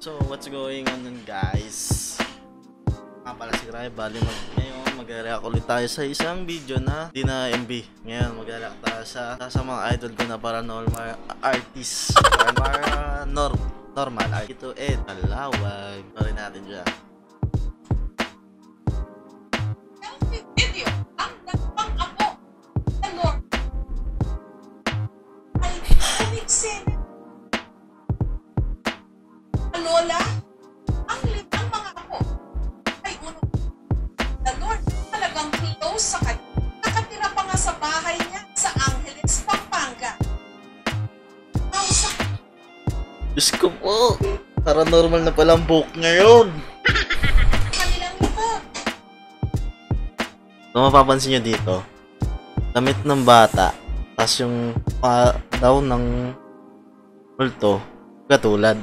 So, what's going on nun, guys? Nga pala si Rai, bali ngayon mag-react ulit tayo sa isang video na di na MB. Ngayon mag-react tayo sa mga idol ko na paranormal artist. Normal art. Ito Talawag. Pari natin dyan. Video ang nagpang ako ng Lord ay kumiksin. Lola, ang mga ako ay uno. The Lord talagang close sa kanya. Nakatira pa nga sa bahay niya sa Angeles, Pampanga. Diyos ko po, paranormal na palang book ngayon. Kanilang likod. Kung mapapansin nyo dito, damit ng bata, tas yung daw ng multo, katulad.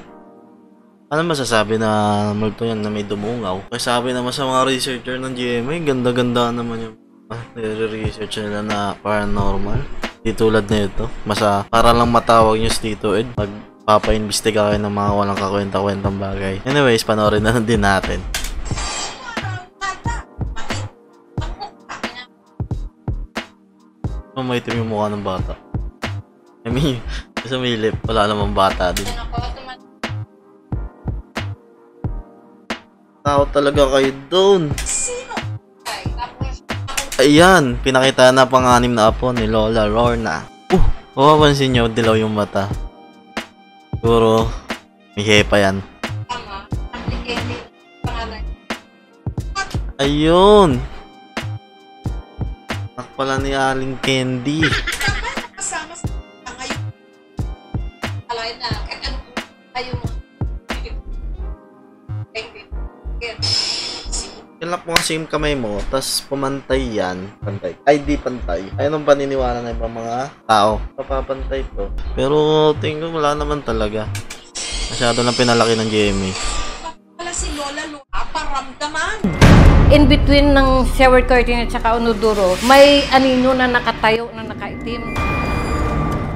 Ano masasabi na multo yan na may dumungaw? Kasi sabi naman sa mga researcher ng GMA, ganda-ganda naman yung nire-research nila na paranormal. Di tulad na ito. Para lang matawag nyo si Tito Ed pag papa-imbestiga kayo ng mga walang kakwenta-kwentang bagay. Anyways, panoorin na din natin. Maitim yung mukha ng bata. I mean, sa may lip, wala namang bata din. Tao talaga kayo doon. Ayan, pinakita na pang-anim na apo ni Lola Lorna. Mapapansin nyo, dilaw yung mata. Siguro, may hepa yan. Ayun! Anak pala ni Aling Candy. Kasama sa ngayon. Alay na, kahit ano po tayo mo. Kilap mo kasi yung kamay mo, tas pumantay yan. Pantay. Ay, di pantay. Ayun ang paniniwala ng ibang mga tao. Kapapantay to. Pero tingin ko wala naman talaga. Masyado lang pinalaki ng GMA. Wala si Lola paramdaman. In between ng shower curtain at saka unuduro, may anino na nakatayo na nakaitim.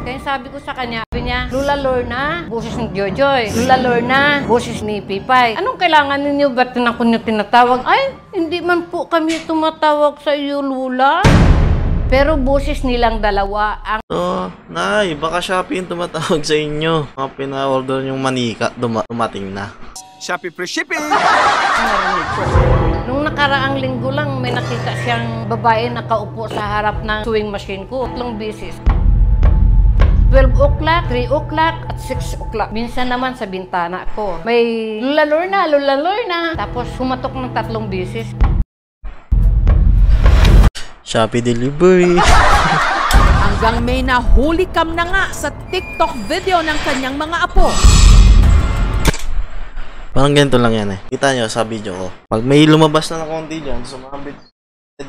Kaya sabi ko sa kanya, sabi niya, Lola Lorna, boses ni Jojoy. Lola Lorna, boses ni Pipay. Anong kailangan ninyo? Ba't na ko niyo tinatawag? Ay, hindi man po kami tumatawag sa iyo, Lola. Pero boses nilang dalawa ang... So, Nay, baka Shopee yung tumatawag sa inyo. Mga pina-order yung manika, dumating na. Shopee free shipping! Nung nakaraang linggo lang, may nakita siyang babae nakaupo sa harap ng sewing machine ko. 3 beses. 12 o'clock, 3 o'clock, at 6 o'clock. Minsan naman sa bintana ko, may Lola Lorna. Tapos sumatok ng 3 beses. Shopee delivery. Hanggang may nahuli cam na nga sa TikTok video ng kanyang mga apo. Parang ganito lang yan eh. Kita nyo sa video ko. Pag may lumabas na konti dyan, sumabit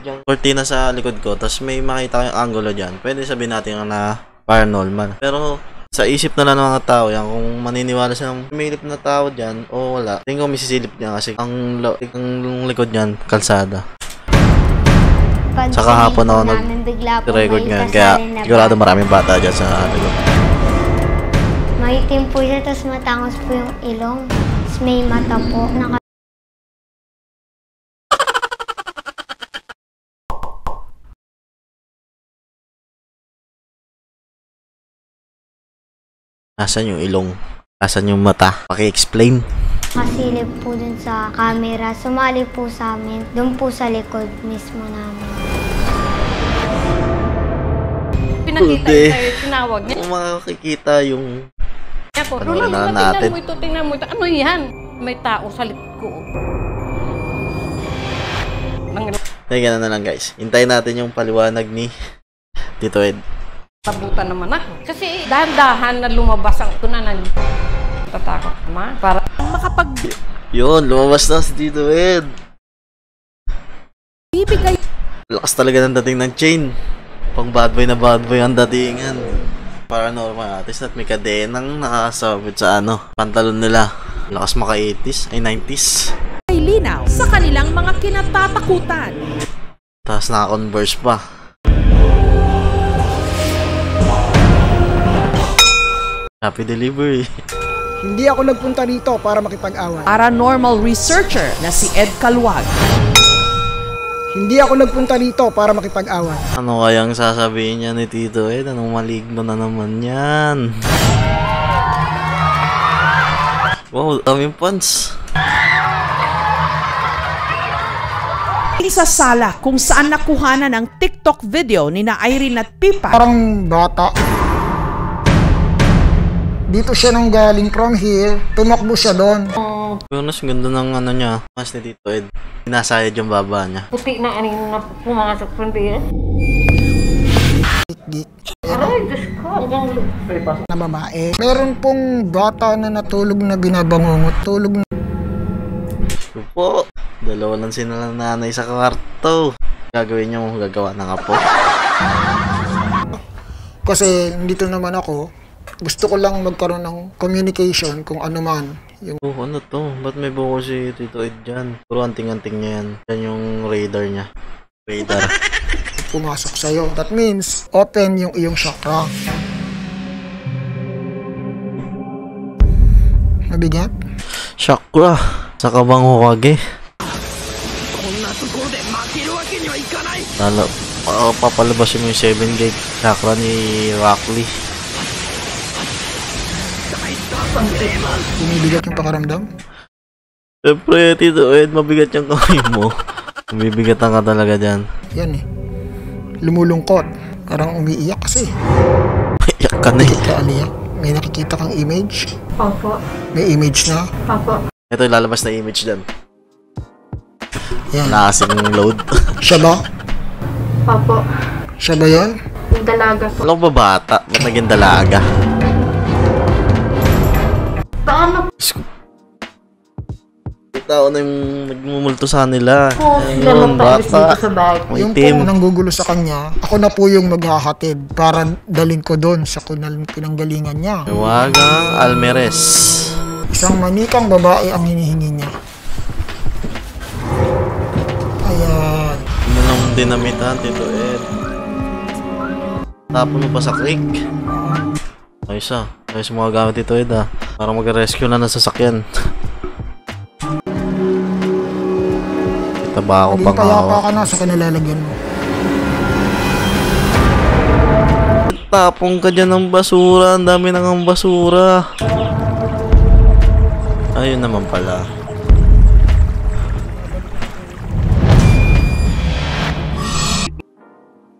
yung cortina sa likod ko, tapos may makita kayong angulo dyan, pwede sabihin natin na paranormal. Pero sa isip na lang ng mga tao yan, kung maniniwala sila ng may lip na tao dyan o wala, tingin ko may sisilip niya kasi ang likod niyan, kalsada. Saka hapon ako nag-record ngayon, kaya sigurado maraming bata dyan sa likod. Maitim po siya, tapos matangos po yung ilong. Tapos may mata po. Nasaan yung ilong? Nasaan yung mata? Paki-explain. Nakasilip po dun sa camera. Sumali po sa amin. Doon po sa likod mismo namin. Pinakita tayo, tinawag niya. Kung makikita yung... Ako, Ano Lola, na natin? tingnan mo ito. Ano yan? May tao sa likod ko. Kaya gano'n na lang guys. Hintayin natin yung paliwanag ni Tito Ed. Tabutan naman ako. Kasi dahan-dahan na lumabas ang ito na tatakot naman. Para Makapag Yun, lumabas na si Tito Ed. bibigay Lakas talaga ng dating ng chain. Pang bad boy na bad boy ang datingan. Paranormal artist at may kadenang nakasabit sa pantalon nila. Lakas maka 80s, ay 90s. linaw sa kanilang mga kinatatakutan. Tapos naka-converse pa. Happy delivery. Hindi ako nagpunta rito para makipag-away. Paranormal researcher na si Ed Calwag. Hindi ako nagpunta rito para makipag-away. Ano kayang sasabihin niya ni Tito Ed? Anong maligno na naman yan? Wow, daming pants. Sa sala kung saan nakuhanan ang TikTok video ni na Irene at Pipa. Parang bata. Dito siya nang galing from here. Tumakbo siya doon. Yunus, ganda ng ano niya. Mas ni Tito Ed. Sinasayad yung baba niya. Puti na anino na pumasok from there. Ay, Diyos ko. Na babae. Meron pong bata na natulog na binabangungot. Tulog na. Ito po. Dalawa lang sila ng nanay sa kwarto. Gagawin niyo mo gagawa ng apo. Kasi dito naman ako, gusto ko lang magkaroon ng communication kung ano man. Yung Oh, ano to? Ba't may buko si Tito Ed dyan? Puro anting-anting niya yan. Yan yung radar niya. Radar. pumasok sa'yo. That means, open yung iyong chakra. Mabigat? Chakra. Saka bang Hokage? Lalo, papalabasin mo yung 7 gate chakra ni Rockley. Bumibigat yung pakaramdam? Siyempre, Tito Ed, mabigat yung kamay mo. Bibigatan ka talaga dyan. Yan eh. Lumulungkot. Parang umiiyak kasi. Iyak ka na eh. Ka, Aliyah? May nakikita kang image? Opo. May image na? Opo. Ito yung lalabas na image dyan. Yan. Nakasing load. Siya ba? Opo. Siya ba yan? Yung dalaga po. Alam ba bata? Ba't naging dalaga? Paano Tao na yung nagmumulto sa nila. po sila Ayun, magpaalis dito bata. sa bahay? May Yung team. po nanggugulo sa kanya, ako na po yung maghahatid para dalhin ko doon sa pinanggalingan niya. Iwagang Almeres. Isang manikang babae ang hinihingi niya. Ayan. Ano lang dinamitan, Tito Ed? Tapon mo pa sa creek. Ayos ah. Ayos mga gamit, Tito Ed ah. Para mag-rescue na ng sasakyan. Kita ba ako Hindi pang payapa hawa? ka na sa kanilalagyan mo. Tapong ka dyan ng basura. Ang dami nang basura. Ayun naman pala.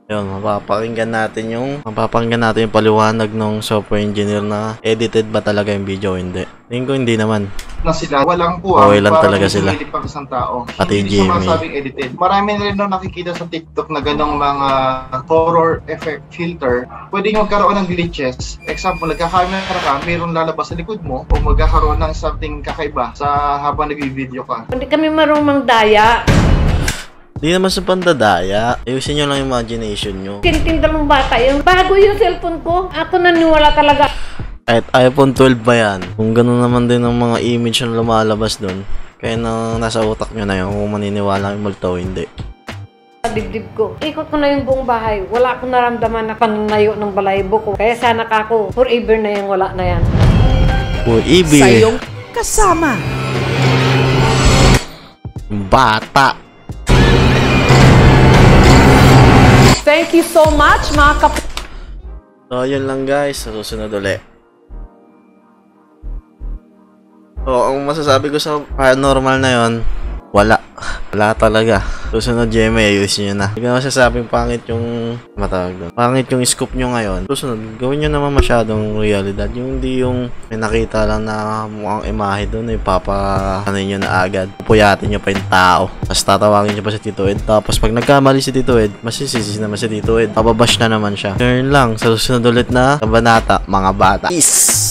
Yun, mapapakinggan natin yung paliwanag ng software engineer na edited ba talaga yung video o hindi. Tingin ko hindi naman. Na sila, walang puwang. Okay lang talaga sila. Pang isang tao. Pati Hindi Jimmy. sumasabing edited. Marami na rin nakikita sa TikTok na ganong mga horror effect filter. Pwedeng magkaroon ng glitches. Example, nagka-camera ka, mayroong lalabas sa likod mo o magkakaroon ng something kakaiba sa habang nag-video ka. Hindi kami marunong daya. Di naman sa pandadaya. Ayusin nyo lang yung imagination nyo. Tintinda ng bata yun. Bago yung cellphone ko, ako naniwala talaga. Kahit iPhone 12 ba yan? Kung gano'n naman din ang mga image na lumalabas doon, kaya na nasa utak nyo na yun kung maniniwala yung multo o hindi. Sa dibdib ko. Ikot ko na yung buong bahay. Wala akong naramdaman na pananayo ng balaybo ko. Kaya sana kako, forever na yan, wala na yan. O ibi, Sa iyong kasama. bata. Thank you so much, mga So, yun lang guys. Sa susunod ulit. So, ang masasabi ko sa paranormal na yon, wala. Wala talaga. Susunod, GMA, ayusin nyo na. Hindi ko masasabing pangit yung matawag doon. Pangit yung scoop nyo ngayon. Susunod, gawin nyo naman masyadong realidad. Yung hindi yung may nakita lang na mukhang imahe doon, ipapakanin nyo na agad. Pupuyatin nyo pa yung tao. Tapos tatawagin nyo pa si Tito Ed. Tapos pag nagkamali si Tito Ed, masisisi naman si Tito Ed. Pababash na naman siya. Turn lang. Sa susunod ulit na kabanata, mga bata. Peace!